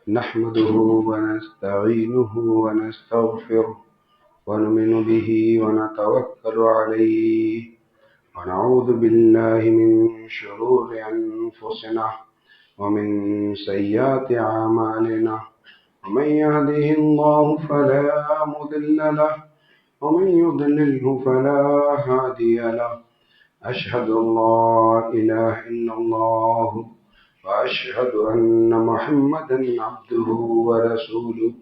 نحمده ونستعينه ونستغفره ونؤمن به ونتوكل عليه ونعوذ بالله من شرور أنفسنا ومن سيئات أعمالنا ومن يهده الله فلا مضل له ومن يضلله فلا هادي له أشهد أن لا إله إلا الله وأشهد أن محمدا عبده ورسوله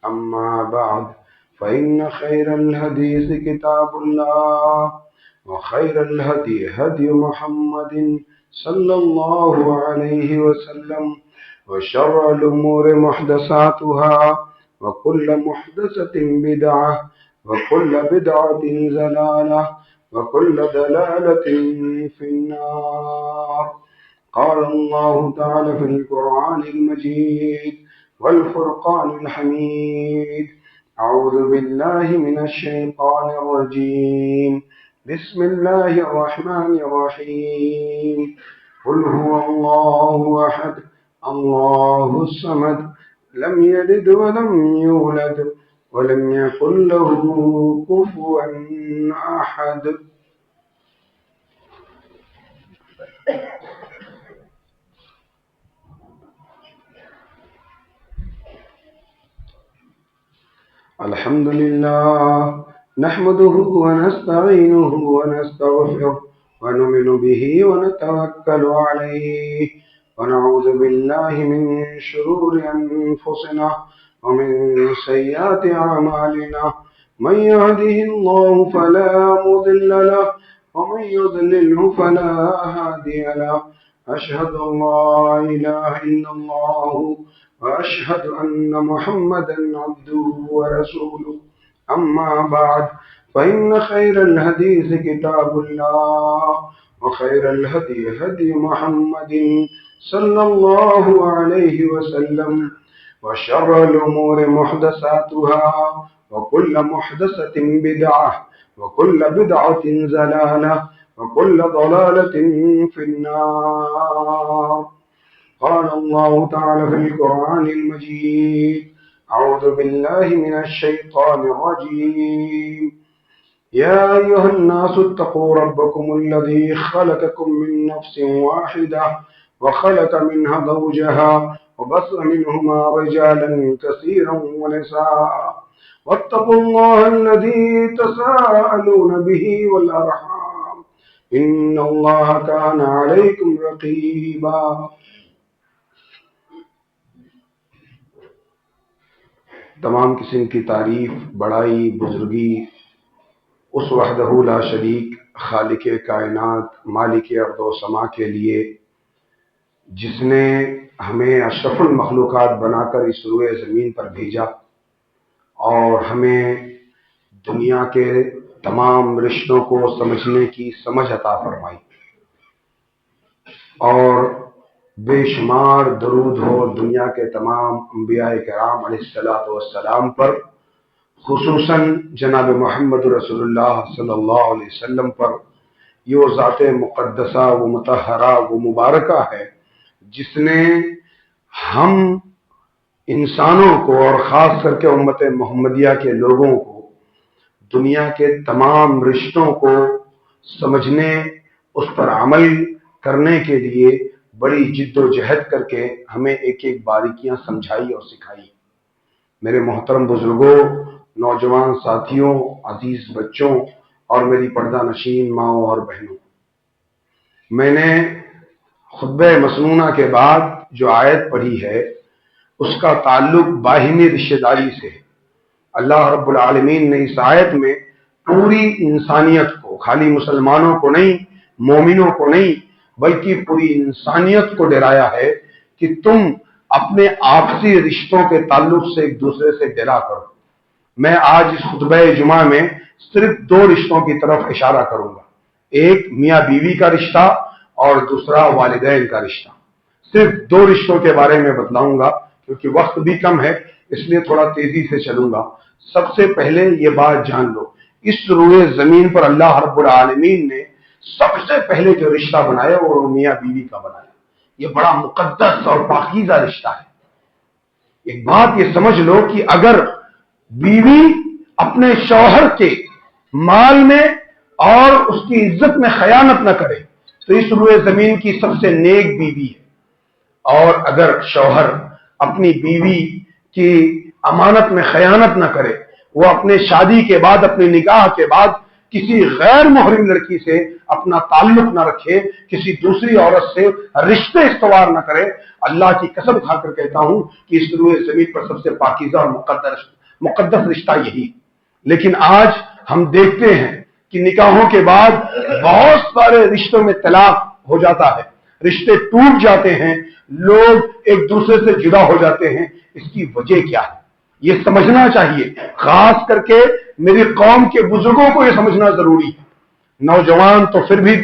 أما بعد فإن خير الحديث كتاب الله وخير الهدي هدي محمد صلى الله عليه وسلم وشر الأمور محدثاتها وكل محدثة بدعة وكل بدعة ضلالة وكل ضلالة في النار. قال الله تعالى في القرآن المجيد والفرقان الحميد: أعوذ بالله من الشيطان الرجيم. بسم الله الرحمن الرحيم. قل هو الله أحد الله الصمد لم يلد ولم يولد ولم يكن له كفوا أحد. الحمد لله نحمده ونستعينه ونستغفره ونؤمن به ونتوكل عليه ونعوذ بالله من شرور أنفسنا ومن سيئات أعمالنا. من يهده الله فلا مضل له ومن يضلله فلا هادي له. أشهد أن لا إله إلا الله وأشهد أن محمدا عبده ورسوله. أما بعد فإن خير الحديث كتاب الله وخير الهدي هدي محمد صلى الله عليه وسلم وشر الأمور محدثاتها وكل محدثة بدعة وكل بدعة ضلالة وكل ضلالة في النار. قال الله تعالى في القرآن المجيد: أعوذ بالله من الشيطان الرجيم. يا أيها الناس اتقوا ربكم الذي خلقكم من نفس واحدة وخلق منها زوجها وبث منهما رجالا كثيرا ونساء واتقوا الله الذي تساءلون به والأرحام إن الله كان عليكم رقيبا. تمام قسم کی تعریف، بڑائی، بزرگی اس وحدہ لا شریک خالق کائنات مالک ارض و سما کے لیے، جس نے ہمیں اشرف المخلوقات بنا کر اس روئے زمین پر بھیجا اور ہمیں دنیا کے تمام رشتوں کو سمجھنے کی سمجھ عطا فرمائی، اور بے شمار درود ہو دنیا کے تمام انبیاء کرام علیہ الصلوۃ والسلام پر، خصوصاً جناب محمد رسول اللہ صلی اللہ علیہ وسلم پر۔ یہ وہ ذات مقدسہ، وہ مطہرہ، وہ مبارکہ ہے جس نے ہم انسانوں کو اور خاص کر کے امت محمدیہ کے لوگوں کو دنیا کے تمام رشتوں کو سمجھنے، اس پر عمل کرنے کے لیے بڑی جد و جہد کر کے ہمیں ایک ایک باریکیاں سمجھائی اور سکھائی۔ میرے محترم بزرگوں، نوجوان ساتھیوں، عزیز بچوں اور میری پردہ نشین ماؤں اور بہنوں، میں نے خطبہ مسنونہ کے بعد جو آیت پڑھی ہے اس کا تعلق باہمی رشتہ داری سے ہے۔ اللہ رب العالمین نے اس آیت میں پوری انسانیت کو، خالی مسلمانوں کو نہیں، مومنوں کو نہیں، بلکہ پوری انسانیت کو ڈرایا ہے کہ تم اپنے آپسی رشتوں کے تعلق سے ایک دوسرے سے ڈرا کرو۔ میں آج اس خطبہ جمعہ میں صرف دو رشتوں کی طرف اشارہ کروں گا، ایک میاں بیوی کا رشتہ اور دوسرا والدین کا رشتہ۔ صرف دو رشتوں کے بارے میں بتلاؤں گا کیونکہ وقت بھی کم ہے، اس لیے تھوڑا تیزی سے چلوں گا۔ سب سے پہلے یہ بات جان لو، اس روئے زمین پر اللہ رب العالمین نے سب سے پہلے جو رشتہ بنایا وہ میاں بیوی کا بنایا۔ یہ بڑا مقدس اور پاکیزہ رشتہ ہے۔ ایک بات یہ سمجھ لو کہ اگر بیوی اپنے شوہر کے مال میں اور اس کی عزت میں خیانت نہ کرے تو اس روئے زمین کی سب سے نیک بیوی ہے، اور اگر شوہر اپنی بیوی کی امانت میں خیانت نہ کرے، وہ اپنے شادی کے بعد، اپنے نکاح کے بعد کسی غیر محرم لڑکی سے اپنا تعلق نہ رکھے، کسی دوسری عورت سے رشتے استوار نہ کرے، اللہ کی قسم کھا کر کہتا ہوں کہ اس روئے زمین پر سب سے پاکیزہ اور مقدس رشتہ یہی۔ لیکن آج ہم دیکھتے ہیں کہ نکاحوں کے بعد بہت سارے رشتوں میں طلاق ہو جاتا ہے، رشتے ٹوٹ جاتے ہیں، لوگ ایک دوسرے سے جدا ہو جاتے ہیں۔ اس کی وجہ کیا ہے یہ سمجھنا چاہیے، خاص کر کے میری قوم کے بزرگوں کو یہ سمجھنا ضروری ہے۔ نوجوان تو پھر بھی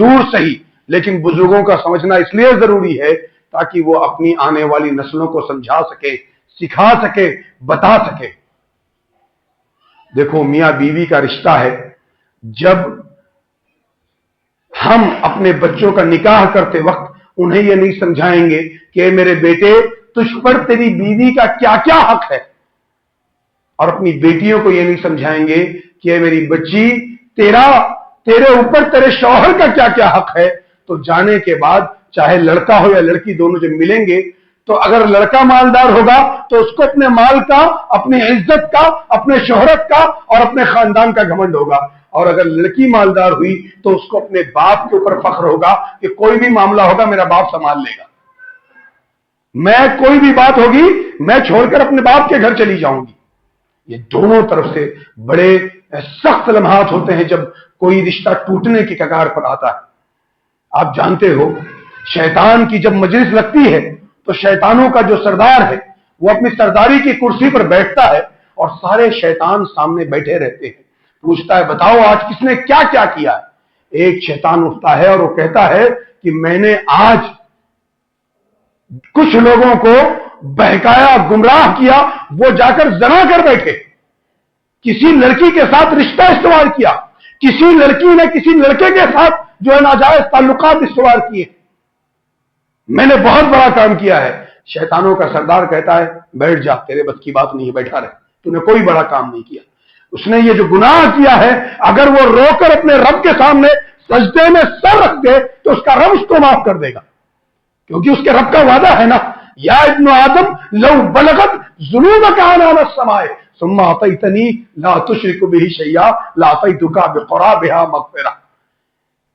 دور صحیح، لیکن بزرگوں کا سمجھنا اس لیے ضروری ہے تاکہ وہ اپنی آنے والی نسلوں کو سمجھا سکے، سکھا سکے، بتا سکے۔ دیکھو میاں بیوی کا رشتہ ہے، جب ہم اپنے بچوں کا نکاح کرتے وقت انہیں یہ نہیں سمجھائیں گے کہ میرے بیٹے تجھ پر تیری بیوی کا کیا کیا حق ہے، اور اپنی بیٹیوں کو یہ نہیں سمجھائیں گے کہ میری بچی تیرے اوپر تیرے شوہر کا کیا کیا حق ہے، تو جانے کے بعد چاہے لڑکا ہو یا لڑکی دونوں جب ملیں گے تو اگر لڑکا مالدار ہوگا تو اس کو اپنے مال کا، اپنی عزت کا، اپنے شہرت کا اور اپنے خاندان کا گھمنڈ ہوگا، اور اگر لڑکی مالدار ہوئی تو اس کو اپنے باپ کے اوپر فخر ہوگا کہ کوئی بھی معاملہ ہوگا میرا باپ سنبھال لے گا، میں کوئی بھی بات ہوگی میں چھوڑ کر اپنے باپ کے گھر چلی جاؤں گی۔ یہ دونوں طرف سے بڑے سخت لمحات ہوتے ہیں جب کوئی رشتہ ٹوٹنے کی کگار پر آتا ہے۔ آپ جانتے ہو شیطان کی جب مجلس لگتی ہے تو شیطانوں کا جو سردار ہے وہ اپنی سرداری کی کرسی پر بیٹھتا ہے اور سارے شیطان سامنے بیٹھے رہتے ہیں، پوچھتا ہے بتاؤ آج کس نے کیا کیا کیا ہے۔ ایک شیطان اٹھتا ہے اور وہ کہتا ہے کہ میں نے آج کچھ لوگوں کو بہکایا، گمراہ کیا، وہ جا کر زنا کر بیٹھے، کسی لڑکی کے ساتھ رشتہ استوار کیا، کسی لڑکی نے کسی لڑکے کے ساتھ جو ہے ناجائز تعلقات استوار کیے، میں نے بہت بڑا کام کیا ہے۔ شیطانوں کا سردار کہتا ہے بیٹھ جا، تیرے بس کی بات نہیں ہے، بیٹھا رہے، تو نے کوئی بڑا کام نہیں کیا۔ اس نے یہ جو گناہ کیا ہے اگر وہ رو کر اپنے رب کے سامنے سجدے میں سر رکھ دے تو اس کا رب اس کو معاف کر دے گا، کیونکہ اس کے رب کا وعدہ ہے نا، یا ابن آدم لو بلغت ذنوبک عنان السماء ثم اتیتنی لا تشرک به شیئا لاتیتک بقرابها مغفرہ،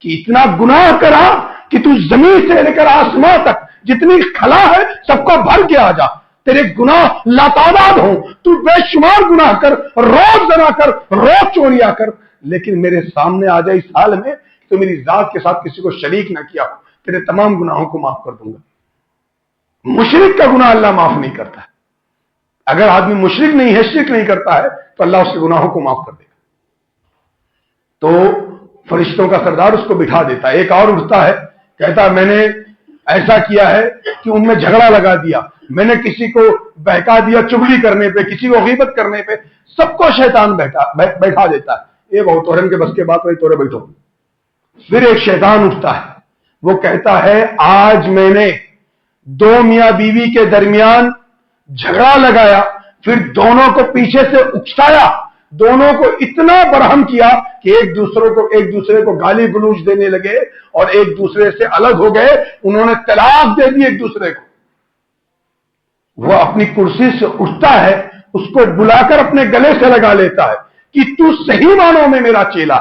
کہ اتنا گناہ کرا کہ تو زمین سے لے کر آسمان تک جتنی خلا ہے سب کو بھر کے آ جا، تیرے گناہ لاتعداد ہوں، تو بے شمار گناہ کر، روز زنا کر، روز چوریا کر، لیکن میرے سامنے آ جائے اس حال میں تو میری ذات کے ساتھ کسی کو شریک نہ کیا ہو، تیرے تمام گناہوں کو معاف کر دوں گا۔ مشرک کا گناہ اللہ معاف نہیں کرتا ہے، اگر آدمی مشرک نہیں ہے، شرک نہیں کرتا ہے تو اللہ اس کے گناہوں کو معاف کر دے گا۔ تو فرشتوں کا سردار اس کو بٹھا دیتا ہے۔ ایک اور اٹھتا ہے، کہتا ہے میں نے ایسا کیا ہے کہ ان میں جھگڑا لگا دیا، میں نے کسی کو بہکا دیا چغلی کرنے پہ، کسی کو غیبت کرنے پہ، سب کو شیطان بیٹھا دیتا ہے۔ یہ بہت تورن کے بس کے بات وہی تورے بیٹھو۔ پھر ایک شیطان اٹھتا ہے، وہ کہتا ہے آج میں نے دو میاں بیوی کے درمیان جھگڑا لگایا، پھر دونوں کو پیچھے سے اکسایا، دونوں کو اتنا برہم کیا کہ ایک دوسرے کو گالی گلوچ دینے لگے اور ایک دوسرے سے الگ ہو گئے، انہوں نے طلاق دے دی ایک دوسرے کو۔ وہ اپنی کرسی سے اٹھتا ہے، اس کو بلا کر اپنے گلے سے لگا لیتا ہے کہ تو صحیح معنوں میں میرا چیلا،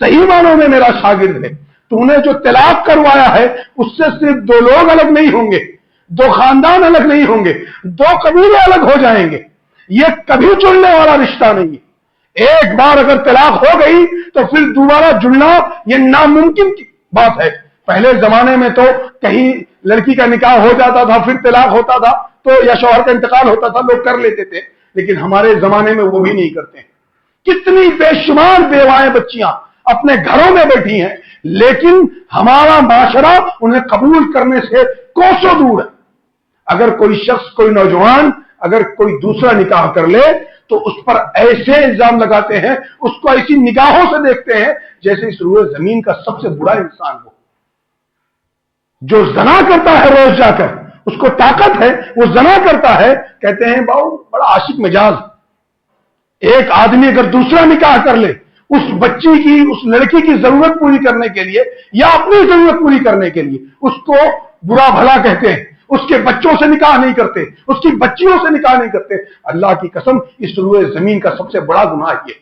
صحیح معنوں میں میرا شاگرد ہے، تو نے جو طلاق کروایا ہے اس سے صرف دو لوگ الگ نہیں ہوں گے، دو خاندان الگ نہیں ہوں گے، دو قبیلے الگ ہو جائیں گے، یہ کبھی جڑنے والا رشتہ نہیں ہے۔ ایک بار اگر طلاق ہو گئی تو پھر دوبارہ جڑنا یہ ناممکن کی بات ہے۔ پہلے زمانے میں تو کہیں لڑکی کا نکاح ہو جاتا تھا، پھر طلاق ہوتا تھا تو یا شوہر کا انتقال ہوتا تھا، لوگ کر لیتے تھے، لیکن ہمارے زمانے میں وہ بھی نہیں کرتے ہیں۔ کتنی بے شمار بیوائیں بچیاں اپنے گھروں میں بیٹھی ہیں، لیکن ہمارا معاشرہ انہیں قبول کرنے سے کوسوں دور ہے۔ اگر کوئی شخص، کوئی نوجوان اگر کوئی دوسرا نکاح کر لے تو اس پر ایسے الزام لگاتے ہیں، اس کو ایسی نگاہوں سے دیکھتے ہیں جیسے اس روئے زمین کا سب سے برا انسان ہو۔ جو زنا کرتا ہے روز جا کر اس کو طاقت ہے، وہ زنا کرتا ہے، کہتے ہیں باؤ بڑا عاشق مجاز. ایک آدمی اگر دوسرا نکاح کر لے اس بچی کی، اس لڑکی کی ضرورت پوری کرنے کے لیے یا اپنی ضرورت پوری کرنے کے لیے، اس کو برا بھلا کہتے ہیں، اس کے بچوں سے نکاح نہیں کرتے، اس کی بچیوں سے نکاح نہیں کرتے. اللہ کی قسم اس روئے زمین کا سب سے بڑا گناہ یہ.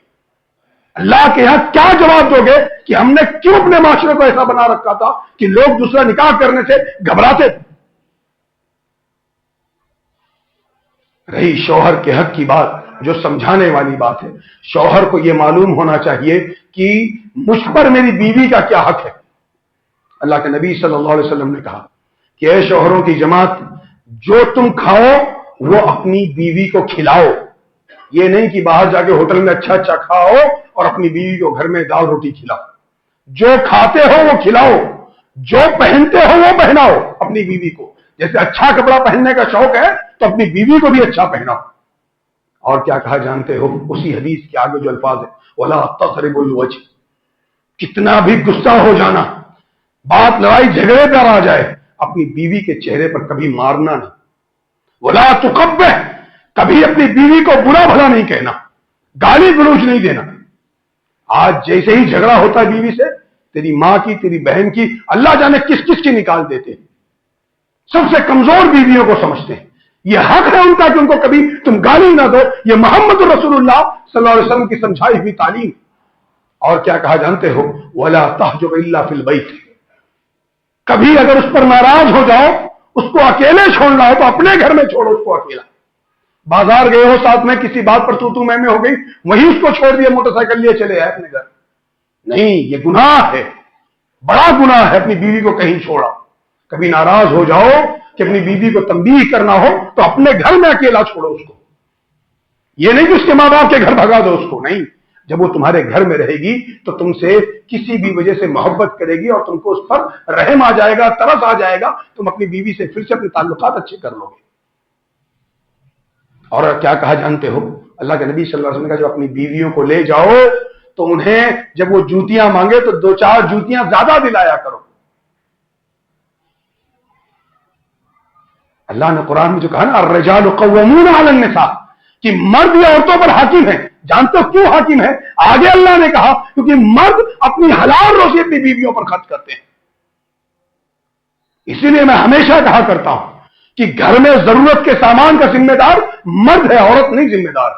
اللہ کے یہاں کیا جواب دو گے کہ ہم نے کیوں اپنے معاشرے کو ایسا بنا رکھا تھا کہ لوگ دوسرا نکاح کرنے سے گھبراتے تھے؟ رہی شوہر کے حق کی بات، جو سمجھانے والی بات ہے، شوہر کو یہ معلوم ہونا چاہیے کہ مجھ پر میری بیوی کا کیا حق ہے. اللہ کے نبی صلی اللہ علیہ وسلم نے کہا کہ اے شوہروں کی جماعت، جو تم کھاؤ وہ اپنی بیوی کو کھلاؤ. یہ نہیں کہ باہر جا کے ہوٹل میں اچھا اچھا کھاؤ اور اپنی بیوی کو گھر میں دال روٹی کھلاؤ. جو کھاتے ہو وہ کھلاؤ، جو پہنتے ہو وہ پہناؤ اپنی بیوی کو. جیسے اچھا کپڑا پہننے کا شوق ہے تو اپنی بیوی کو بھی اچھا پہناؤ. اور کیا کہا جانتے ہو اسی حدیث کے آگے جو الفاظ ہے، وَلَا تَضْرِبُوا الْوَجْهَ، کتنا بھی غصہ ہو جانا، بات لڑائی جھگڑے پر آ جائے، اپنی بیوی کے چہرے پر کبھی مارنا نہیں. وَلَا تُقَبِّحْ، کبھی اپنی بیوی کو برا بھلا نہیں کہنا، گالی گلوچ نہیں دینا. آج جیسے ہی جھگڑا ہوتا ہے بیوی سے، تیری ماں کی، تیری بہن کی، اللہ جانے کس کس کی نکال دیتے ہیں. سب سے کمزور بیویوں کو سمجھتے ہیں. یہ حق ہے ان کا کہ ان کو کبھی تم گالی نہ دو. یہ محمد رسول اللہ صلی اللہ علیہ وسلم کی سمجھائی ہوئی تعلیم. اور کیا کہا جانتے ہو، وَلَا تَحْجُرْ إِلَّا فِي الْبَيْتِ، کبھی اگر اس پر ناراض ہو جاؤ، اس کو اکیلے چھوڑنا ہو تو اپنے گھر میں چھوڑو اس کو اکیلا. بازار گئے ہو ساتھ میں، کسی بات پر تو میں ہو گئی، وہیں اس کو چھوڑ دیا، موٹر سائیکل لیے چلے آئے اپنے گھر. نہیں، یہ گناہ ہے، بڑا گناہ ہے اپنی بیوی کو کہیں چھوڑا. کبھی ناراض ہو جاؤ کہ اپنی بیوی کو تنبیہ کرنا ہو تو اپنے گھر میں اکیلا چھوڑو اس کو. یہ نہیں کہ اس کے ماں باپ کے گھر بھگا دو اس کو، نہیں. جب وہ تمہارے گھر میں رہے گی تو تم سے کسی بھی وجہ سے محبت کرے گی اور تم کو اس پر رحم آ جائے گا، ترس آ جائے گا، تم اپنی بیوی سے پھر سے اپنے تعلقات اچھے کر لو گے. اور کیا کہا جانتے ہو، اللہ کے نبی صلی اللہ علیہ وسلم نے کہا جو اپنی بیویوں کو لے جاؤ تو انہیں جب وہ جوتیاں مانگے تو 2-4 جوتیاں زیادہ دلایا کرو. اللہ نے قرآن میں جو کہا نا، الرجال قوامون علی النساء، کہ مرد یا عورتوں پر حاکم ہیں. جانتے ہو کیوں حاکم ہے؟ آگے اللہ نے کہا کیونکہ مرد اپنی حلال روزی اپنی بیویوں پر خرچ کرتے ہیں. اسی لیے میں ہمیشہ کہا کرتا ہوں کہ گھر میں ضرورت کے سامان کا ذمہ دار مرد ہے، عورت نہیں ذمہ دار.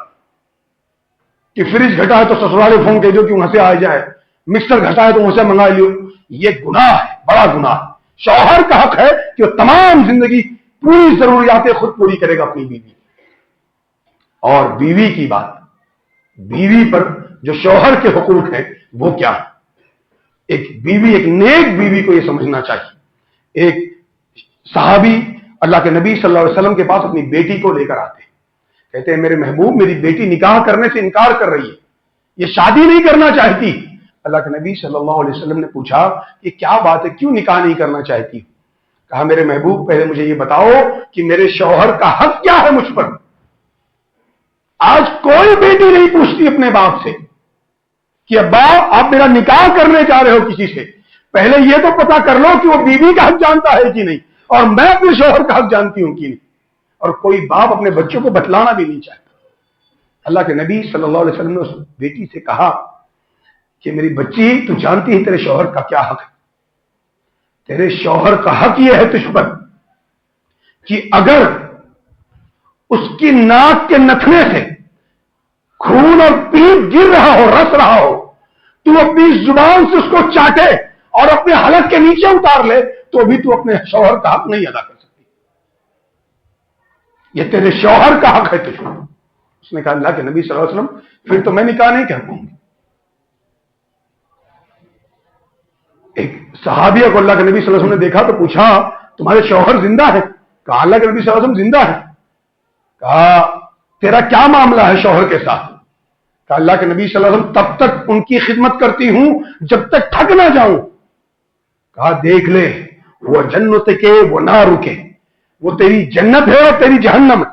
کہ فریج گھٹا ہے تو سسرالے فون کہہ دو کہ وہاں سے آ جائے، مکسر گھٹا ہے تو وہاں سے منگا لو. یہ گناہ ہے، بڑا گناہ. شوہر کا حق ہے کہ وہ تمام زندگی پوری ضروریاتیں خود پوری کرے گا اپنی بیوی. اور بیوی کی بات، بیوی پر جو شوہر کے حقوق ہیں وہ کیا ہے؟ ایک بیوی، ایک نیک بیوی کو یہ سمجھنا چاہیے. ایک صحابی اللہ کے نبی صلی اللہ علیہ وسلم کے پاس اپنی بیٹی کو لے کر آتے ہیں. کہتے ہیں میرے محبوب، میری بیٹی نکاح کرنے سے انکار کر رہی ہے، یہ شادی نہیں کرنا چاہتی. اللہ کے نبی صلی اللہ علیہ وسلم نے پوچھا کہ کیا بات ہے، کیوں نکاح نہیں کرنا چاہتی؟ کہا میرے محبوب پہلے مجھے یہ بتاؤ کہ میرے شوہر کا حق کیا ہے مجھ پر. آج کوئی بیٹی نہیں پوچھتی اپنے باپ سے کہ ابا آپ میرا نکاح کرنے جا رہے ہو کسی سے، پہلے یہ تو پتا کر لو کہ وہ بیوی کا حق جانتا ہے کہ نہیں، اور میں اپنے شوہر کا حق جانتی ہوں کہ نہیں. اور کوئی باپ اپنے بچوں کو بتلانا بھی نہیں چاہتا. اللہ کے نبی صلی اللہ علیہ وسلم نے اس بیٹی سے کہا کہ میری بچی، تو جانتی ہے تیرے شوہر کا کیا حق ہے؟ تیرے شوہر کا حق یہ ہے تجھ پر کہ اگر اس کی ناک کے نتھنے سے خون اور پیپ گر رہا ہو، رس رہا ہو، تو اپنی زبان سے اس کو چاٹے اور اپنے حلق کے نیچے اتار لے تو بھی تو اپنے شوہر کا حق نہیں ادا کر سکتی. یہ تیرے شوہر کا حق ہے تجھ پر. اس نے کہا اللہ کے نبی صلی اللہ علیہ وسلم پھر تو میں نکاح نہیں کر پاؤں گی. ایک صحابیہ کو اللہ کے نبی صلی اللہ علیہ وسلم نے دیکھا تو پوچھا تمہارے شوہر زندہ ہے؟ کہا اللہ کے نبی صلی اللہ علیہ وسلم زندہ ہے. کہا تیرا کیا معاملہ ہے شوہر کے ساتھ؟ کہا اللہ کے نبی صلی اللہ علیہ وسلم تب تک ان کی خدمت کرتی ہوں جب تک تھک نہ جاؤں. کہا دیکھ لے، وہ جنت کے وہ نہ رکے، وہ تیری جنت ہے اور تیری جہنم ہے.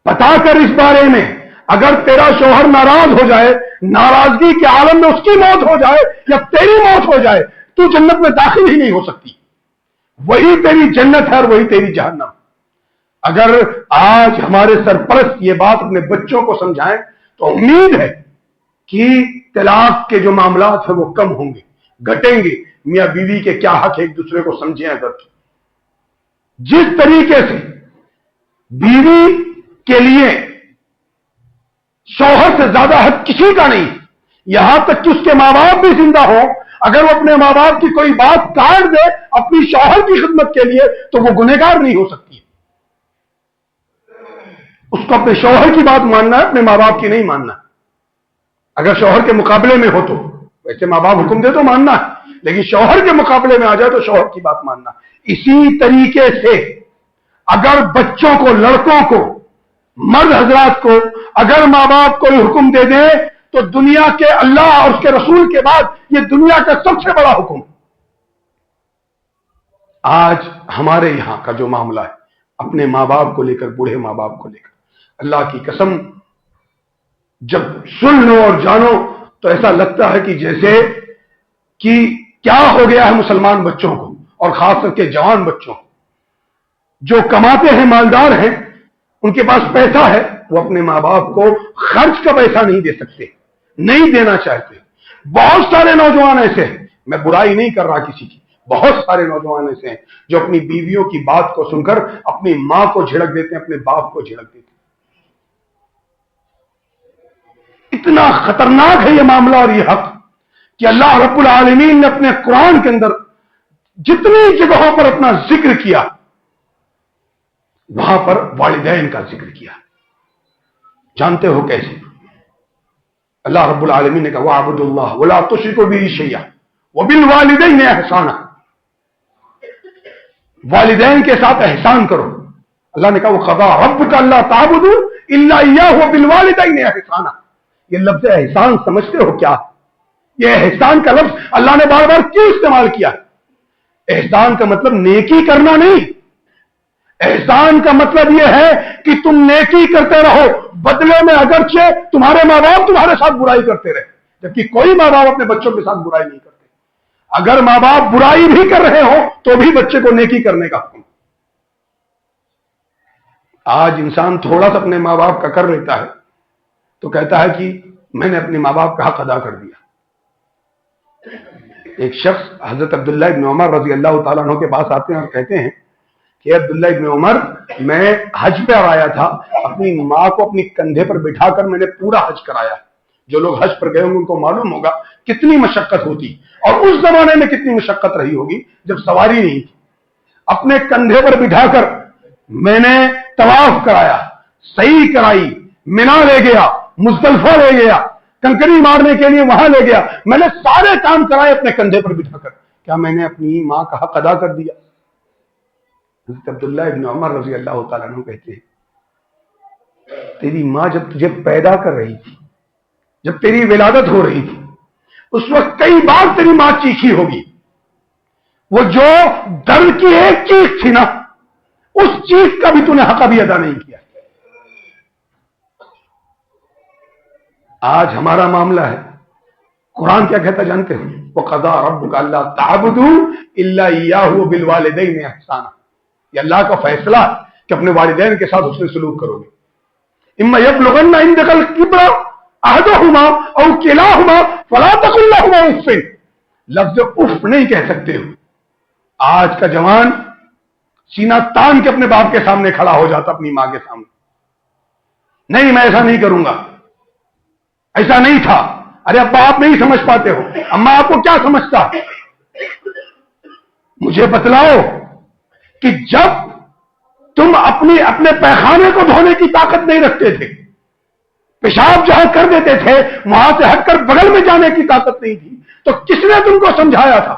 بتا کر اس بارے میں، اگر تیرا شوہر ناراض ہو جائے، ناراضگی کے عالم میں اس کی موت ہو جائے یا تیری موت ہو جائے، تو جنت میں داخل ہی نہیں ہو سکتی. وہی تیری جنت ہے اور وہی تیری جہنم۔ اگر آج ہمارے سرپرست یہ بات اپنے بچوں کو سمجھائیں تو امید ہے کہ طلاق کے جو معاملات ہیں وہ کم ہوں گے، گھٹیں گے۔ میاں بیوی کے کیا حق ہے ایک دوسرے کو سمجھیں۔ اگر جس طریقے سے بیوی کے لیے شوہر سے زیادہ حق کسی کا نہیں، یہاں تک کہ اس کے ماں باپ بھی زندہ ہو، اگر وہ اپنے ماں باپ کی کوئی بات کاٹ دے اپنی شوہر کی خدمت کے لیے تو وہ گنہگار نہیں ہو سکتی۔ اس کو اپنے شوہر کی بات ماننا ہے، اپنے ماں باپ کی نہیں ماننا۔ اگر شوہر کے مقابلے میں ہو تو ویسے ماں باپ حکم دے تو ماننا ہے، لیکن شوہر کے مقابلے میں آ جائے تو شوہر کی بات ماننا۔ اسی طریقے سے اگر بچوں کو، لڑکوں کو، مرد حضرات کو اگر ماں باپ کوئی حکم دے دیں تو دنیا کے اللہ اور اس کے رسول کے بعد یہ دنیا کا سب سے بڑا حکم۔ آج ہمارے یہاں کا جو معاملہ ہے اپنے ماں باپ کو لے کر، بوڑھے ماں باپ کو لے کر، اللہ کی قسم جب سن لو اور جانو تو ایسا لگتا ہے کہ جیسے کہ کیا ہو گیا ہے مسلمان بچوں کو، اور خاص کر کے جوان بچوں کو جو کماتے ہیں، مالدار ہیں، ان کے پاس پیسہ ہے، وہ اپنے ماں باپ کو خرچ کا پیسہ نہیں دے سکتے، نہیں دینا چاہتے۔ بہت سارے نوجوان ایسے ہیں، میں برائی نہیں کر رہا کسی کی، بہت سارے نوجوان ایسے ہیں جو اپنی بیویوں کی بات کو سن کر اپنی ماں کو جھڑک دیتے ہیں، اپنے باپ کو جھڑک دیتے ہیں۔ اتنا خطرناک ہے یہ معاملہ اور یہ حق کہ اللہ رب العالمین نے اپنے قرآن کے اندر جتنی جگہوں پر اپنا ذکر کیا وہاں پر والدین کا ذکر کیا۔ جانتے ہو کیسے؟ اللہ رب العالمین نے کہا وَاعْبُدُوا اللَّهَ وَلَا تُشْرِكُوا بِهِ شَيْئًا وَبِالْوَالِدَيْنِ احسانا، والدین کے ساتھ احسان کرو۔ اللہ نے کہا وَقَضَىٰ رَبُّكَ أَلَّا تَعْبُدُوا إِلَّا إِيَّاهُ وَبِالْوَالِدَيْنِ احسانا۔ یہ لفظ احسان سمجھتے ہو کیا؟ یہ احسان کا لفظ اللہ نے بار بار کیوں استعمال کیا؟ احسان کا مطلب نیکی کرنا نہیں، احسان کا مطلب یہ ہے کہ تم نیکی کرتے رہو، بدلے میں اگرچہ تمہارے ماں باپ تمہارے ساتھ برائی کرتے رہے، جبکہ کوئی ماں باپ اپنے بچوں کے ساتھ برائی نہیں کرتے۔ اگر ماں باپ برائی بھی کر رہے ہو تو بھی بچے کو نیکی کرنے کا حکم۔ آج انسان تھوڑا سا اپنے ماں باپ کا کر لیتا ہے تو کہتا ہے کہ میں نے اپنے ماں باپ کا حق ادا کر دیا۔ ایک شخص حضرت عبداللہ ابن عمر رضی اللہ تعالیٰ عنہ کے پاس آتے ہیں اور کہتے ہیں کہ عبداللہ ابن عمر، میں حج پہ آیا تھا، اپنی ماں کو اپنی کندھے پر بٹھا کر میں نے پورا حج کرایا۔ جو لوگ حج پر گئے ہوں گے ان کو معلوم ہوگا کتنی مشقت ہوتی، اور اس زمانے میں کتنی مشقت رہی ہوگی جب سواری نہیں تھی۔ اپنے کندھے پر بٹھا کر میں نے طواف کرایا، صحیح کرائی، منا لے گیا، مزدلفہ لے گیا، کنکری مارنے کے لیے وہاں لے گیا، میں نے سارے کام کرائے اپنے کندھے پر بٹھا کر۔ کیا میں نے اپنی ماں کا حق ادا کر دیا؟ حضرت عبداللہ ابن عمر رضی اللہ تعالیٰ عنہ کہتے ہیں تیری ماں جب تجھے پیدا کر رہی تھی، جب تیری ولادت ہو رہی تھی، اس وقت کئی بار تیری ماں چیخی ہوگی، وہ جو درد کی ایک چیخ تھی نا، اس چیخ کا بھی تو نے حق ابھی ادا نہیں کیا۔ آج ہمارا معاملہ ہے، قرآن کیا کہتا جانتے ہیں؟ وَقَضَىٰ رَبُّكَ أَلَّا تَعْبُدُوا إِلَّا إِيَّاهُ وَبِالْوَالِدَيْنِ احسانا۔ یہ اللہ کا فیصلہ کہ اپنے والدین کے ساتھ حسن سلوک کرو گے۔ اما یبلغن عندک الکبر احدہما او کلاہما فلا تقل لہما اف، لفظ اف نہیں کہہ سکتے ہو۔ آج کا جوان سینہ تان کے اپنے باپ کے سامنے کھڑا ہو جاتا، اپنی ماں کے سامنے، نہیں میں ایسا نہیں کروں گا، ایسا نہیں تھا۔ ارے ابا آپ نہیں سمجھ پاتے ہو، اما آپ کو کیا سمجھتا؟ مجھے بتلاؤ کہ جب تم اپنے پیخانے کو دھونے کی طاقت نہیں رکھتے تھے، پیشاب جہاں کر دیتے تھے وہاں سے ہٹ کر بغل میں جانے کی طاقت نہیں تھی، تو کس نے تم کو سمجھایا تھا؟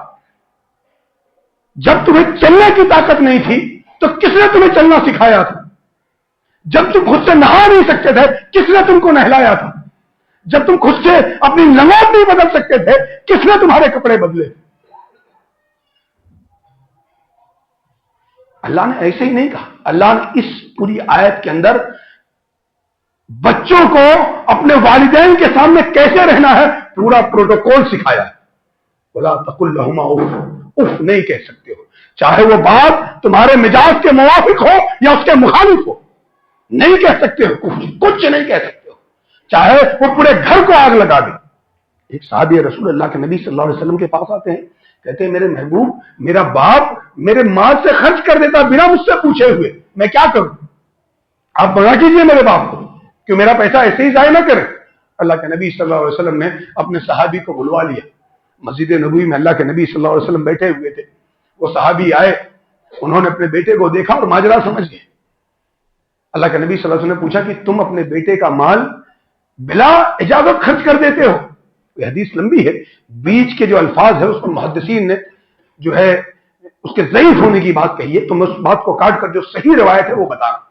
جب تمہیں چلنے کی طاقت نہیں تھی تو کس نے تمہیں چلنا سکھایا تھا؟ جب تم خود سے نہا نہیں سکتے تھے کس نے تم کو نہلایا تھا؟ جب تم خود سے اپنی لنگوٹ نہیں بدل سکتے تھے کس نے تمہارے کپڑے بدلے؟ اللہ نے ایسے ہی نہیں کہا، اللہ نے اس پوری آیت کے اندر بچوں کو اپنے والدین کے سامنے کیسے رہنا ہے پورا پروٹوکول سکھایا ہے۔ وَلَا تَقُلْ لَهُمَا اُف، اف نہیں کہہ سکتے ہو۔ چاہے وہ بات تمہارے مزاج کے موافق ہو یا اس کے مخالف ہو، نہیں کہہ سکتے ہو، کچھ نہیں کہہ سکتے ہو، چاہے وہ پورے گھر کو آگ لگا دے۔ ایک صحابی رسول اللہ کے نبی صلی اللہ علیہ وسلم کے پاس آتے ہیں، کہتے ہیں میرے محبوب، میرا باپ میرے مال سے خرچ کر دیتا بنا مجھ سے پوچھے ہوئے، میں کیا کروں؟ آپ منع کیجئے میرے باپ کو کہ میرا پیسہ ایسے ہی ضائع نہ کرے۔ اللہ کے نبی صلی اللہ علیہ وسلم نے اپنے صحابی کو بلوا لیا۔ مسجد نبوی میں اللہ کے نبی صلی اللہ علیہ وسلم بیٹھے ہوئے تھے، وہ صحابی آئے، انہوں نے اپنے بیٹے کو دیکھا اور ماجرا سمجھ گئے۔ اللہ کے نبی صلی اللہ علیہ وسلم نے پوچھا کہ تم اپنے بیٹے کا مال بلا اجازت خرچ کر دیتے ہو؟ یہ حدیث لمبی ہے، بیچ کے جو الفاظ ہے اس کو محدثین نے جو ہے اس کے ضعیف ہونے کی بات کہی ہے، تو میں اس بات کو کاٹ کر جو صحیح روایت ہے وہ بتا رہا ہوں۔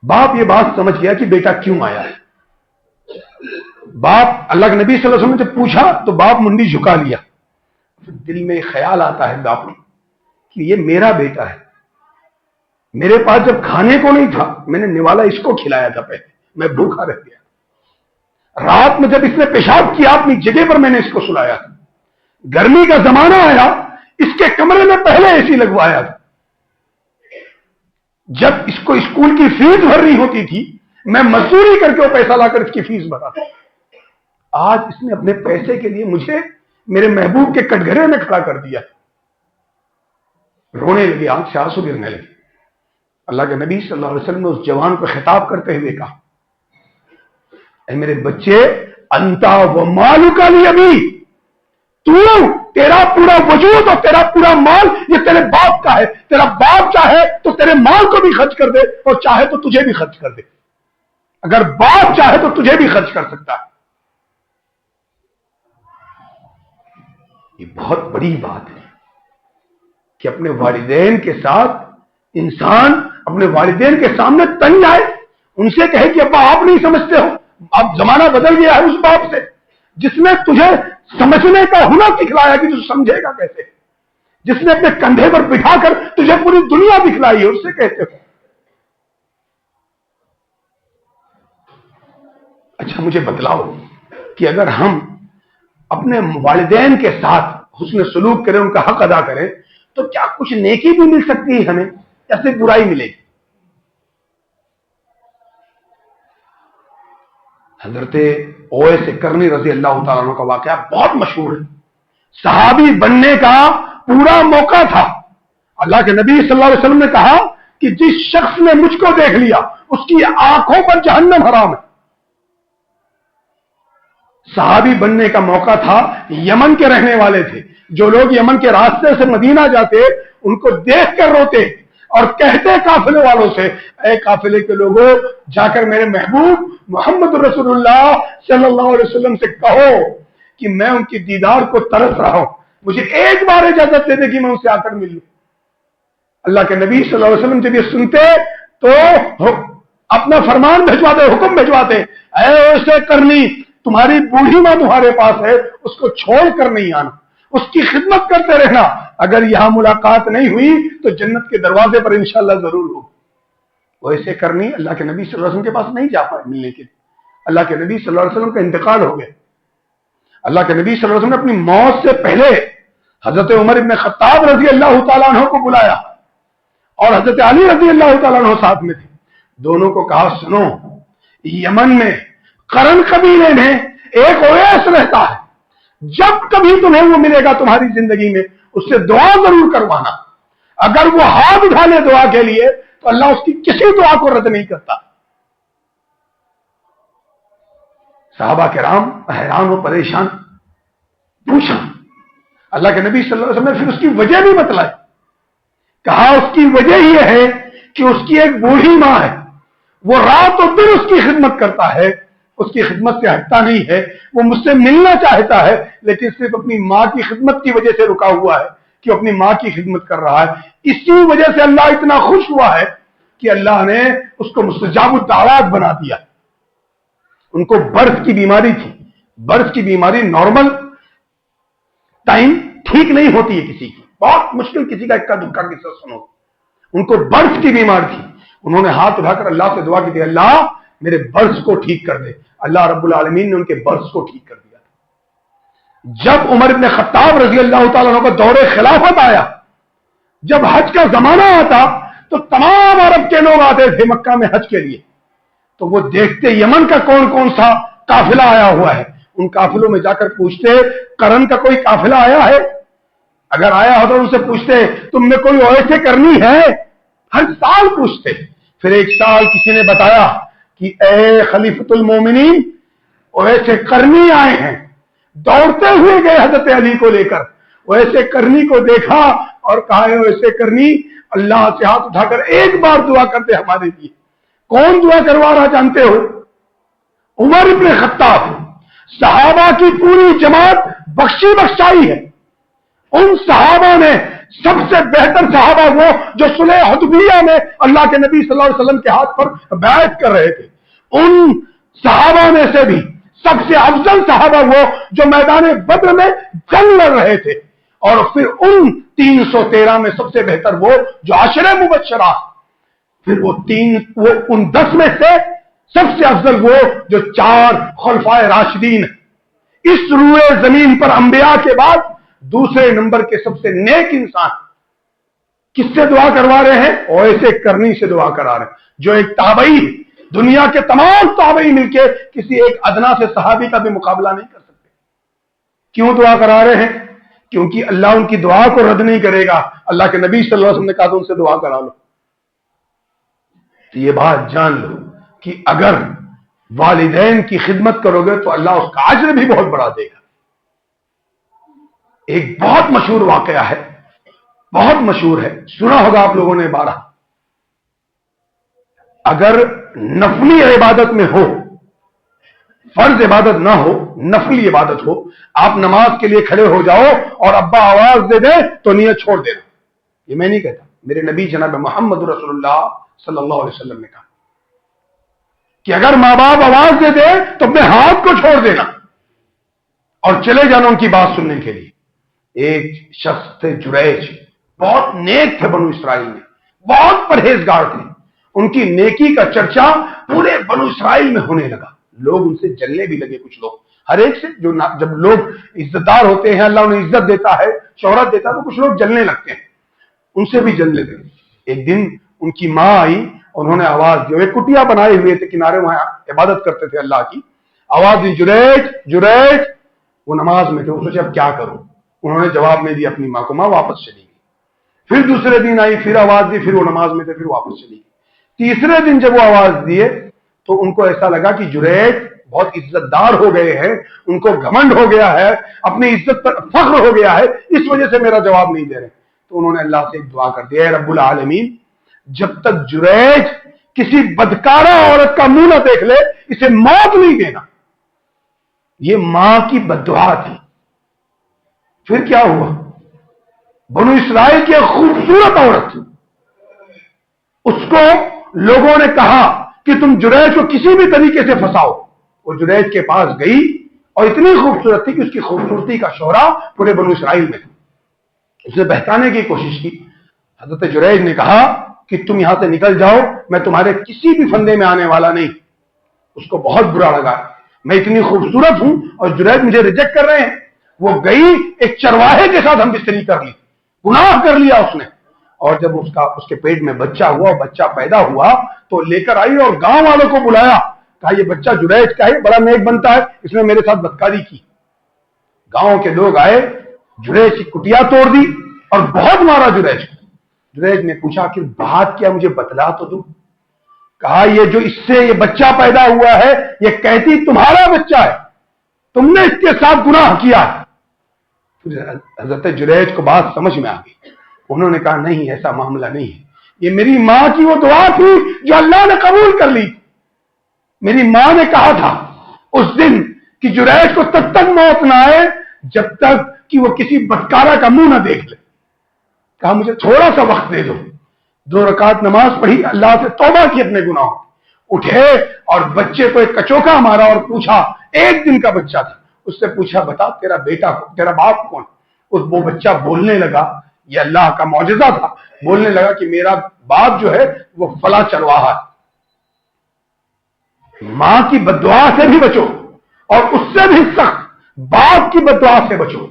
باپ یہ بات سمجھ گیا کہ بیٹا کیوں آیا ہے۔ باپ، اللہ کے نبی صلی اللہ علیہ وسلم نے جب پوچھا تو باپ منڈی جھکا لیا۔ دل میں خیال آتا ہے باپ کہ یہ میرا بیٹا ہے، میرے پاس جب کھانے کو نہیں تھا میں نے نوالا اس کو کھلایا تھا، پہلے میں بھوکا رہ گیا، رات میں جب اس نے پیشاب کیا اپنی جگہ پر میں نے اس کو سلایا تھا، گرمی کا زمانہ آیا اس کے کمرے میں پہلے اے سی لگوایا تھا، جب اس کو اسکول کی فیس بھرنی ہوتی تھی میں مزدوری کر کے وہ پیسہ لا کر اس کی فیس بھرا تھا۔ آج اس نے اپنے پیسے کے لیے مجھے میرے محبوب کے کٹگھرے میں کھڑا کر دیا۔ رونے لگے، آنکھ سے آنسو گرنے لگے۔ اللہ کے نبی صلی اللہ علیہ وسلم نے اس جوان کو خطاب کرتے ہوئے کہا، اے میرے بچے، انتا و مالک لی، تیرا پورا وجود اور تیرا پورا مال یہ تیرے باپ کا ہے، تیرا باپ چاہے تو تیرے مال کو بھی خرچ کر دے اور چاہے تو تجھے بھی خرچ کر دے، اگر باپ چاہے تو تجھے بھی خرچ کر سکتا ہے۔ یہ بہت بڑی بات ہے کہ اپنے والدین کے ساتھ انسان اپنے والدین کے سامنے تنگ آئے، ان سے کہے کہ ابا آپ نہیں سمجھتے ہو، اب زمانہ بدل گیا ہے اس باپ سے جس نے تجھے سمجھنے کا ہنر سکھلایا کہ تو سمجھے گا کیسے، جس نے اپنے کندھے پر بٹھا کر تجھے پوری دنیا دکھلائی ہے، اس سے کہتے ہو۔ اچھا مجھے بتلاؤ کہ اگر ہم اپنے والدین کے ساتھ حسن سلوک کریں، ان کا حق ادا کریں، تو کیا کچھ نیکی بھی مل سکتی ہے ہمیں یا صرف برائی ملے گی؟ حضرت اویس کرنی رضی اللہ تعالیٰ عنہ کا واقعہ بہت مشہور ہے، صحابی بننے کا پورا موقع تھا۔ اللہ کے نبی صلی اللہ علیہ وسلم نے کہا کہ جس شخص نے مجھ کو دیکھ لیا اس کی آنکھوں پر جہنم حرام ہے۔ صحابی بننے کا موقع تھا، یمن کے رہنے والے تھے، جو لوگ یمن کے راستے سے مدینہ جاتے ان کو دیکھ کر روتے اور کہتے قافلے والوں سے، اے قافلے کے لوگوں، جا کر میرے محبوب محمد رسول اللہ صلی اللہ علیہ وسلم سے کہو کہ میں ان کی دیدار کو ترس رہا ہوں، مجھے ایک بار اجازت دے دے کہ میں ان سے آ کر مل لوں۔ اللہ کے نبی صلی اللہ علیہ وسلم جب یہ سنتے تو اپنا فرمان بھجواتے، حکم بھجواتے، اے ایسے کرنی، تمہاری بوڑھی ماں تمہارے پاس ہے، اس کو چھوڑ کر نہیں آنا، اس کی خدمت کرتے رہنا، اگر یہاں ملاقات نہیں ہوئی تو جنت کے دروازے پر انشاءاللہ ضرور ہو۔ وہ ایسے کرنی اللہ کے نبی صلی اللہ علیہ وسلم کے پاس نہیں جا پائے ملنے کے لیے، اللہ کے نبی صلی اللہ علیہ وسلم کا انتقال ہو گیا۔ اللہ کے نبی صلی اللہ علیہ وسلم نے اپنی موت سے پہلے حضرت عمر ابن خطاب رضی اللہ تعالیٰ عنہ کو بلایا اور حضرت علی رضی اللہ تعالیٰ عنہ ساتھ میں تھے، دونوں کو کہا سنو، یمن میں قرن قبیلے میں ایک اویس رہتا ہے، جب کبھی تمہیں وہ ملے گا تمہاری زندگی میں اس سے دعا ضرور کروانا، اگر وہ ہاتھ اٹھا لے دعا کے لیے تو اللہ اس کی کسی دعا کو رد نہیں کرتا۔ صحابہ کرام حیران و پریشان، پوچھا، اللہ کے نبی صلی اللہ علیہ وسلم نے پھر اس کی وجہ بھی بتلائی، کہا اس کی وجہ یہ ہے کہ اس کی ایک بوڑھی ماں ہے، وہ رات و دن اس کی خدمت کرتا ہے، اس کی خدمت سے ہٹتا نہیں ہے، وہ مجھ سے ملنا چاہتا ہے لیکن صرف اپنی ماں کی خدمت کی وجہ سے رکا ہوا ہے کہ وہ اپنی ماں کی خدمت کر رہا ہے، اسی وجہ سے اللہ اتنا خوش ہوا ہے کہ اللہ نے اس کو مستجاب الدعوات بنا دیا۔ ان کو برس کی بیماری تھی، برس کی بیماری نارمل ٹائم ٹھیک نہیں ہوتی ہے کسی کی، بہت مشکل کسی کا اکا دکا قصہ سنو، ان کو برس کی بیمار تھی، انہوں نے ہاتھ اٹھا کر اللہ سے دعا کی تھی، اللہ میرے برس کو ٹھیک کر دے، اللہ رب العالمین نے ان کے برس کو ٹھیک کر دیا۔ جب عمر بن خطاب رضی اللہ تعالیٰ عنہ کا دور خلافت آیا جب حج کا زمانہ آتا تو تمام عرب کے لوگ آتے تھے مکہ میں حج کے لیے، تو وہ دیکھتے یمن کا کون کون سا قافلہ آیا ہوا ہے، ان قافلوں میں جا کر پوچھتے قرن کا کوئی قافلہ آیا ہے، اگر آیا ہو تو ان سے پوچھتے تم میں کوئی اویس کرنی ہے، ہر سال پوچھتے۔ پھر ایک سال کسی نے بتایا کہ اے خلیفۃ المومنین اویس کرنی آئے ہیں، دوڑتے ہوئے گئے حضرت علی کو لے کر، اویس کرنی کو دیکھا اور کہا اویس کرنی اللہ سے ہاتھ اٹھا کر ایک بار دعا کرتے ہمارے لیے۔ کون دعا کروا رہا جانتے ہو؟ عمر ابن خطاب، صحابہ کی پوری جماعت بخشی بخشائی ہے، ان صحابہ نے سب سے بہتر صحابہ وہ جو صلح حدیبیہ میں اللہ کے نبی صلی اللہ علیہ وسلم کے ہاتھ پر بیعت کر رہے تھے، ان صحابہ میں سے بھی سب سے افضل صحابہ وہ جو میدان بدر میں جنگ لڑ رہے تھے، اور پھر ان 313 میں سب سے بہتر وہ جو عشرہ مبشرہ، پھر وہ ان 10 میں سے سب سے افضل وہ جو 4 خلفائے راشدین، اس روئے زمین پر انبیاء کے بعد دوسرے نمبر کے سب سے نیک انسان کس سے دعا کروا رہے ہیں؟ اویس کرنی سے دعا کرا رہے ہیں، جو ایک تابعی، دنیا کے تمام تابعی مل کے کسی ایک ادنا سے صحابی کا بھی مقابلہ نہیں کر سکتے۔ کیوں دعا کرا رہے ہیں؟ کیونکہ اللہ ان کی دعا کو رد نہیں کرے گا، اللہ کے نبی صلی اللہ علیہ وسلم نے کہا تو ان سے دعا کرا لو۔ تو یہ بات جان لو کہ اگر والدین کی خدمت کرو گے تو اللہ اس کا اجر بھی بہت بڑا دے گا۔ ایک بہت مشہور واقعہ ہے، بہت مشہور ہے، سنا ہوگا آپ لوگوں نے بارہ۔ اگر نفلی عبادت میں ہو، فرض عبادت نہ ہو، نفلی عبادت ہو، آپ نماز کے لیے کھڑے ہو جاؤ اور ابا آواز دے دیں تو نیت چھوڑ دینا۔ یہ میں نہیں کہتا، میرے نبی جناب محمد رسول اللہ صلی اللہ علیہ وسلم نے کہا کہ اگر ماں باپ آواز دے دے تو اپنے ہاتھ کو چھوڑ دینا اور چلے جانا ان کی بات سننے کے لیے۔ ایک شخص تھے جریج، بہت نیک تھے، بنو اسرائیل میں بہت پرہیزگار تھے، ان کی نیکی کا چرچا پورے بنو اسرائیل میں ہونے لگا، لوگ ان سے جلنے بھی لگے، کچھ لوگ ہر ایک سے، جب لوگ عزت دار ہوتے ہیں، اللہ انہیں عزت دیتا ہے، شہرت دیتا ہے، تو کچھ لوگ جلنے لگتے ہیں، ان سے بھی جلنے لگے۔ ایک دن ان کی ماں آئی، انہوں نے آواز دی، ایک کٹیا بنائے ہوئے تھے کنارے، وہاں عبادت کرتے تھے اللہ کی، آواز دی جریج جریج، وہ نماز میں تھے، وہ سوچے اب کیا کروں، انہوں نے جواب نہیں دیا اپنی ماں کو، ماں واپس چلی گئی۔ پھر دوسرے دن آئی، پھر آواز دی، پھر وہ نماز میں تھے، پھر واپس چلی گئی۔ تیسرے دن جب وہ آواز دیے تو ان کو ایسا لگا کہ جریج بہت عزت دار ہو گئے ہیں، ان کو گھمنڈ ہو گیا ہے، اپنی عزت پر فخر ہو گیا ہے، اس وجہ سے میرا جواب نہیں دے رہے۔ تو انہوں نے اللہ سے ایک دعا کر دی، اے رب العالمین، جب تک جریج کسی بدکارہ عورت کا منہ نہ دیکھ لے اسے موت نہیں دینا۔ یہ ماں کی بددعا تھی۔ پھر کیا ہوا؟ بنو اسرائیل کی ایک خوبصورت عورت، اس کو لوگوں نے کہا کہ تم جریج کو کسی بھی طریقے سے پھنساؤ۔ وہ جریج کے پاس گئی اور اتنی خوبصورت تھی کہ اس کی خوبصورتی کا شہرا پورے بنو اسرائیل میں تھا۔ اسے بہکانے کی کوشش کی۔ حضرت جریج نے کہا کہ تم یہاں سے نکل جاؤ، میں تمہارے کسی بھی فندے میں آنے والا نہیں۔ اس کو بہت برا لگا، میں اتنی خوبصورت ہوں اور جریج مجھے ریجیکٹ کر رہے ہیں۔ وہ گئی، ایک چرواہے کے ساتھ ہم بستری کر لی، گناہ کر لیا اس نے۔ اور جب اس کے پیٹ میں بچہ ہوا اور بچہ پیدا ہوا تو لے کر آئی اور گاؤں والوں کو بلایا، کہا یہ بچہ جریج کا ہے، بڑا نیک بنتا ہے، اس نے میرے ساتھ بدکاری کی۔ گاؤں کے لوگ آئے، جریج کی کٹیا توڑ دی اور بہت مارا جریج کو۔ جریج نے پوچھا کہ بات کیا، مجھے بتلا تو دو۔ کہا یہ جو اس سے یہ بچہ پیدا ہوا ہے یہ کہتی تمہارا بچہ ہے، تم نے اس کے ساتھ گناہ کیا۔ حضرت جریج کو بات سمجھ میں آ گئی، انہوں نے کہا نہیں ایسا معاملہ نہیں ہے، یہ میری ماں کی وہ دعا تھی جو اللہ نے قبول کر لی۔ میری ماں نے کہا تھا اس دن کہ جریج کو تب تک موت نہ آئے جب تک کہ وہ کسی بدکارہ کا منہ نہ دیکھ لے۔ کہا مجھے تھوڑا سا وقت دے دو۔ 2 رکعت نماز پڑھی، اللہ سے توبہ کی اپنے گناہوں، اٹھے اور بچے کو ایک کچوکا مارا اور پوچھا، 1 دن کا بچہ تھا، اس سے پوچھا بتا تیرا بیٹا تیرا باپ کون؟ وہ بچہ بولنے لگا، یہ اللہ کا معجزہ تھا، بولنے لگا کہ میرا باپ جو ہے وہ فلاں چرواہا ہے۔ ماں کی بددعا سے بھی بچو اور اس سے بھی سخت باپ کی بددعا سے بچو۔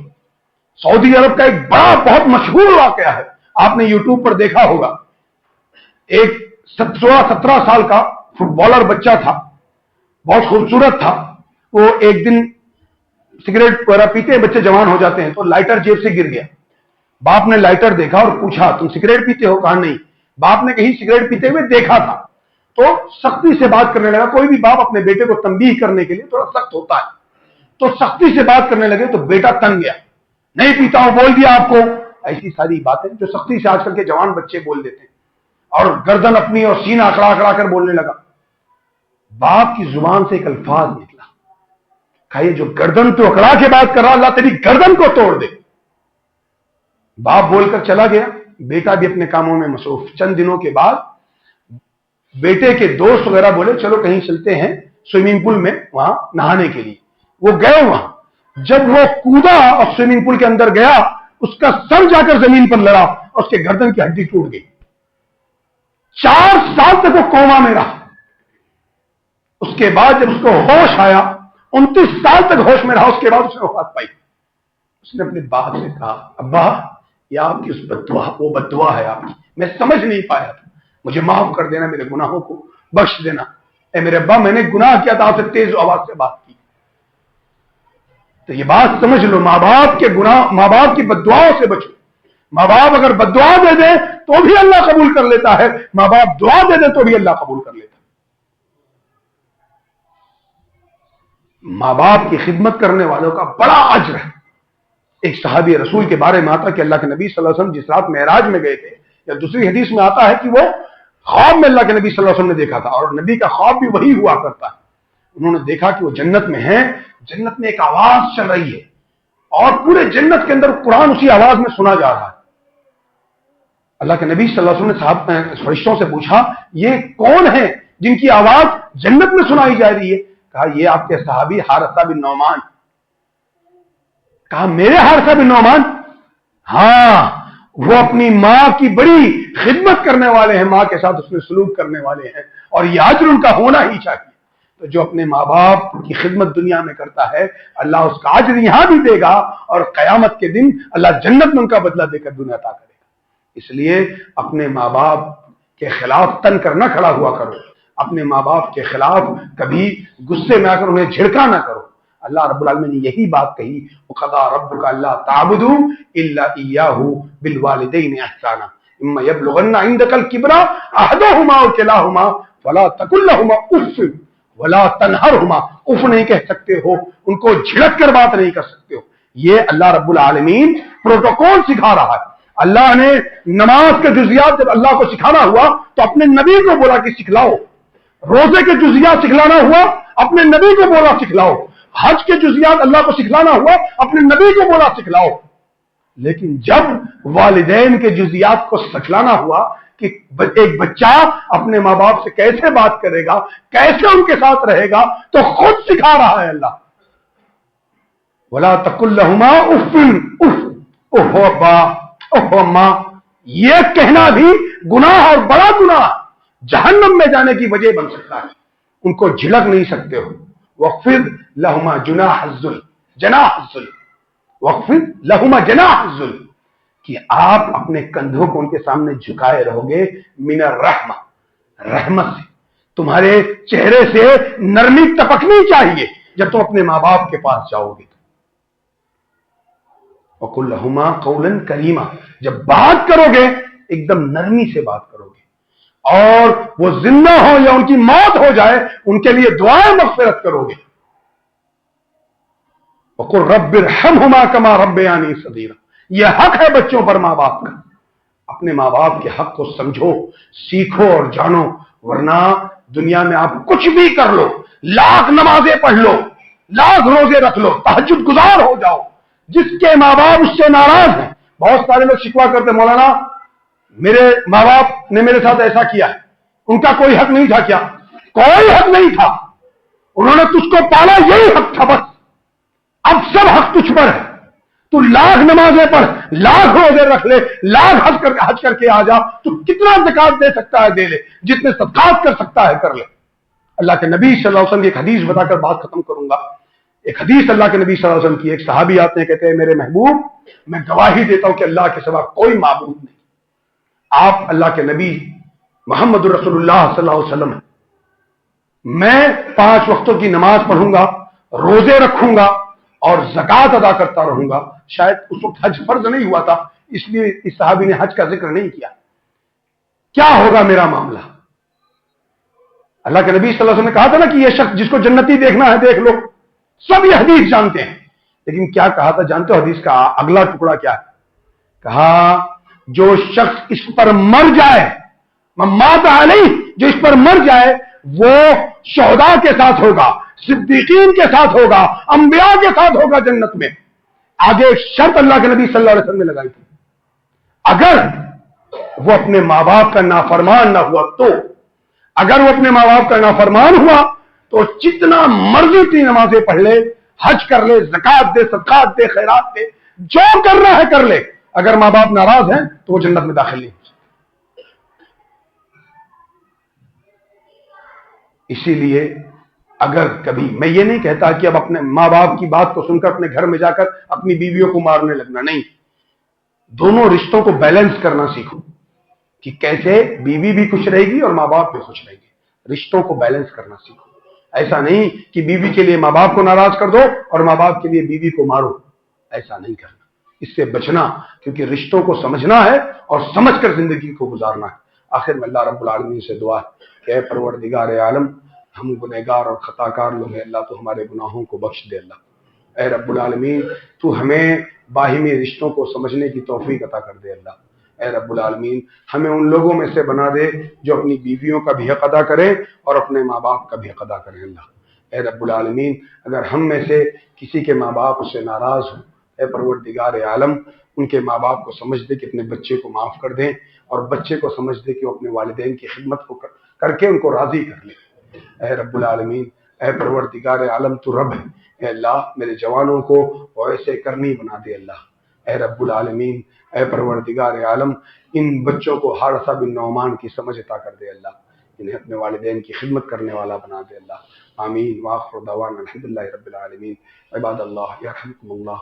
سعودی عرب کا ایک بڑا بہت مشہور واقعہ ہے، آپ نے یوٹیوب پر دیکھا ہوگا، ایک 16-17 سال کا فٹبالر بچہ تھا، بہت خوبصورت تھا. وہ ایک دن سگریٹ وغیرہ پیتے ہیں بچے، جوان ہو جاتے ہیں، تو لائٹر جیب سے گر گیا. باپ نے لائٹر دیکھا اور پوچھا تم سگریٹ پیتے ہو؟ کہا نہیں. باپ نے کہیں سگریٹ پیتے ہوئے دیکھا تھا تو سختی سے بات کرنے لگا. کوئی بھی باپ اپنے بیٹے کو تنبیہ کرنے کے لیے تھوڑا سخت ہوتا ہے، تو سختی سے بات کرنے لگے تو بیٹا تنگ گیا. نہیں پیتا ہوں، بول دیا آپ کو. ایسی ساری باتیں جو سختی سے آج کل کے جوان بچے بول دیتے ہیں، اور گردن اپنی اور سینہ اکڑا اکڑا کر بولنے لگا. باپ کی زبان سے ایک الفاظ نکلا، کہا یہ جو گردن تو اکڑا کے بات کر رہا، اللہ تیری گردن کو توڑ دے. باپ بول کر چلا گیا، بیٹا بھی اپنے کاموں میں مصروف. چند دنوں کے بعد بیٹے کے دوست وغیرہ بولے چلو کہیں چلتے ہیں سوئمنگ پول میں وہاں نہانے کے لیے. وہ گئے وہاں. جب وہ کودا اور سوئمنگ پول کے اندر گیا، اس کا سر جا کر زمین پر لڑا اور اس کے گردن کی ہڈی ٹوٹ گئی. 4 سال تک وہ کوما میں رہا. اس کے بعد جب اس کو ہوش آیا، 29 سال تک ہوش میں رہا، اس کے بعد اس نے وفات پائی. اس نے اپنے باپ سے کہا ابا یہ آپ کی اس بددعا، وہ بددعا ہے آپ کی، میں سمجھ نہیں پایا تھا، مجھے معاف کر دینا، میرے گناہوں کو بخش دینا. اے میرے ابا میں نے گناہ کیا تھا، آپ سے تیز آواز سے بات کی. تو یہ بات سمجھ لو، ماں باپ کے گناہ، ماں باپ کی بددعاؤں سے بچو. ماں باپ اگر بددعا دے دیں تو بھی اللہ قبول کر لیتا ہے، ماں باپ دعا دے دیں تو بھی اللہ قبول کر لیتا ہے. ماں باپ کی خدمت کرنے والوں کا بڑا اجر ہے. ایک صحابی رسول کے بارے میں آتا کہ اللہ کے نبی صلی اللہ علیہ وسلم جس رات معراج میں گئے تھے، یا دوسری حدیث میں آتا ہے کہ وہ خواب میں اللہ کے نبی صلی اللہ علیہ وسلم نے دیکھا تھا، اور نبی کا خواب بھی وہی ہوا کرتا ہے. انہوں نے دیکھا کہ وہ جنت میں ہیں، جنت میں ایک آواز چل رہی ہے اور پورے جنت کے اندر قرآن اسی آواز میں سنا جا رہا ہے. اللہ کے نبی صلی اللہ علیہ وسلم نے فرشتوں سے پوچھا یہ کون ہیں جن کی آواز جنت میں سنائی جا رہی ہے؟ کہا یہ آپ کے صحابی حارثہ بن نعمان. کہا میرے حارثہ بن نعمان؟ ہاں، وہ اپنی ماں کی بڑی خدمت کرنے والے ہیں، ماں کے ساتھ اس میں سلوک کرنے والے ہیں، اور یہ اجر ان کا ہونا ہی چاہیے. تو جو اپنے ماں باپ کی خدمت دنیا میں کرتا ہے، اللہ اس کا اجر یہاں بھی دے گا، اور قیامت کے دن اللہ جنت میں ان کا بدلہ دے کر دنیا عطا کرے گا. اس لیے اپنے ماں باپ کے خلاف تن کر نہ کھڑا ہوا کرو، اپنے ماں باپ کے خلاف کبھی غصے میں آ کر انہیں جھڑکا نہ کرو. اللہ رب العالمین نے یہی بات کہی، وَقَضَىٰ رَبُّكَ أَلَّا تَعْبُدُوا إِلَّا إِيَّاهُ بِالْوَالِدَيْنِ إِحْسَانًا إِمَّا يَبْلُغَنَّ عِندَكَ الْكِبَرَ أَحَدُهُمَا أَوْ كِلَاهُمَا فَلَا تَقُل لَّهُمَا أُفٍّ وَلَا تَنْهَرْهُمَا. اف نہیں کہہ سکتے ہو، ان کو جھڑک کر بات نہیں کر سکتے ہو. یہ اللہ رب العالمین پروٹوکول سکھا رہا ہے. اللہ نے نماز کے جزیات جب اللہ کو سکھانا ہوا تو اپنے نبی کو بولا کہ سکھلاؤ. روزے کے جزیات سکھلانا ہوا، اپنے نبی کو بولا سکھلاؤ. حج کے جزیات اللہ کو سکھلانا ہوا، اپنے نبی کو بولا سکھلاؤ. لیکن جب والدین کے جزیات کو سکھلانا ہوا کہ ایک بچہ اپنے ماں باپ سے کیسے بات کرے گا، کیسے ان کے ساتھ رہے گا، تو خود سکھا رہا ہے اللہ. وَلَا تَقُل لَّهُمَا أُفٍّ اف اوہ ابا اوہ اماں. یہ کہنا بھی گناہ اور بڑا گناہ جہنم میں جانے کی وجہ بن سکتا ہے. ان کو جھڑک نہیں سکتے ہو. وَخْفِضْ لَهُمَا جُنَاحَ الذُّلِّ جناح الذُّلِّ وَخْفِضْ لَهُمَا جناح الذُّلِّ کہ آپ اپنے کندھوں کو ان کے سامنے جھکائے رہو گے من الرحمہ، رحمت سے. تمہارے چہرے سے نرمی ٹپکنی چاہیے جب تم اپنے ماں باپ کے پاس جاؤ گے. وَقُلْ لَهُمَا قَوْلًا كَرِيمًا جب بات کرو گے ایک دم نرمی سے بات کرو گے، اور وہ زندہ ہو یا ان کی موت ہو جائے ان کے لیے دعائیں مغفرت کرو گے. وَقُلْ رَبِّ ارْحَمْهُمَا كَمَا رَبَّيَانِي صَغِيرًا. یہ حق ہے بچوں پر ماں باپ کا. اپنے ماں باپ کے حق کو سمجھو، سیکھو اور جانو، ورنہ دنیا میں آپ کچھ بھی کر لو، لاکھ نمازیں پڑھ لو، لاکھ روزے رکھ لو، تہجد گزار ہو جاؤ، جس کے ماں باپ اس سے ناراض ہیں. بہت سارے لوگ شکوا کرتے مولانا میرے ماں باپ نے میرے ساتھ ایسا کیا ہے. ان کا کوئی حق نہیں تھا کیا؟ کوئی حق نہیں تھا. انہوں نے تجھ کو پالا، یہی حق تھا بس. اب سب حق تجھ پر ہے. تو لاکھ نمازیں پڑھ، لاکھ روزے رکھ لے، لاکھ حج کر کے آ جا، تو کتنا زکات دے سکتا ہے دے لے، جتنے صدقات کر سکتا ہے کر لے. اللہ کے نبی صلی اللہ علیہ وسلم کی ایک حدیث بتا کر بات ختم کروں گا. ایک حدیث اللہ کے نبی صلی اللہ علیہ وسلم کی، ایک صحابی آتے ہیں کہتے ہیں میرے محبوب میں گواہی دیتا ہوں کہ اللہ کے سوا کوئی معبود نہیں. آپ اللہ کے نبی محمد رسول اللہ صلی اللہ علیہ وسلم ہیں، میں 5 وقتوں کی نماز پڑھوں گا، روزے رکھوں گا اور زکوٰۃ ادا کرتا رہوں گا۔ شاید اس وقت حج فرض نہیں ہوا تھا، اس لیے اس صحابی نے حج کا ذکر نہیں کیا۔ کیا ہوگا میرا معاملہ؟ اللہ کے نبی صلی اللہ علیہ وسلم نے کہا تھا نا کہ یہ شخص جس کو جنتی دیکھنا ہے دیکھ لو، سب یہ حدیث جانتے ہیں، لیکن کیا کہا تھا جانتے ہو حدیث کا اگلا ٹکڑا کیا ہے؟ کہا جو شخص اس پر مر جائے، مات علیہ، جو اس پر مر جائے وہ شہداء کے ساتھ ہوگا، صدیقین کے ساتھ ہوگا، انبیاء کے ساتھ ہوگا جنت میں۔ آگے ایک شرط اللہ کے نبی صلی اللہ علیہ وسلم نے لگائی تھی، اگر وہ اپنے ماں باپ کا نافرمان نہ ہوا تو، اگر وہ اپنے ماں باپ کا نافرمان ہوا تو جتنا مرضی اتنی نمازیں پڑھ لے، حج کر لے، زکوٰۃ دے، صدقات دے، خیرات دے، جو کرنا ہے کر لے، اگر ماں باپ ناراض ہیں تو وہ جنت میں داخل نہیں ہو سکتے۔ اسی لیے اگر کبھی، میں یہ نہیں کہتا کہ اب اپنے ماں باپ کی بات کو سن کر اپنے گھر میں جا کر اپنی بیویوں کو مارنے لگنا، نہیں، دونوں رشتوں کو بیلنس کرنا سیکھو کہ کیسے بیوی بھی خوش رہے گی اور ماں باپ بھی خوش رہے گی۔ رشتوں کو بیلنس کرنا سیکھو، ایسا نہیں کہ بیوی کے لیے ماں باپ کو ناراض کر دو اور ماں باپ کے لیے بیوی کو مارو، ایسا نہیں کرنا، اس سے بچنا، کیونکہ رشتوں کو سمجھنا ہے اور سمجھ کر زندگی کو گزارنا ہے۔ آخر میں اللہ رب العالمین سے دعا ہے کہ اے پروردگار عالم، ہم گنہگار اور خطا کار لوگ ہیں، اللہ تو ہمارے گناہوں کو بخش دے۔ اللہ اے رب العالمین تو ہمیں باہمی رشتوں کو سمجھنے کی توفیق عطا کر دے۔ اللہ اے رب العالمین ہمیں ان لوگوں میں سے بنا دے جو اپنی بیویوں کا بھی حق ادا کریں اور اپنے ماں باپ کا بھی حق ادا کریں۔ اللہ اے رب العالمین اگر ہم میں سے کسی کے ماں باپ اس سے ناراض ہوں، اے پروردگار عالم ان کے ماں باپ کو سمجھ دے کہ اپنے بچے کو معاف کر دیں، اور بچے کو سمجھ دے کہ وہ اپنے والدین کی خدمت کو کر کے ان کو راضی کر لے۔ اے رب العالمین اے پروردگار عالم تو رب ہے، اے اللہ میرے جوانوں کو ایسے کرنی بنا دے۔ اللہ اے رب العالمین اے پروردگار عالم ان بچوں کو حارثہ بن نعمان کی سمجھ عطا کر دے۔ اللہ انہیں اپنے والدین کی خدمت کرنے والا بنا دے۔ اللہ آمین، وآخر دعوانا الحمدللہ رب العالمین۔ عباد اللہ یرحمکم اللہ۔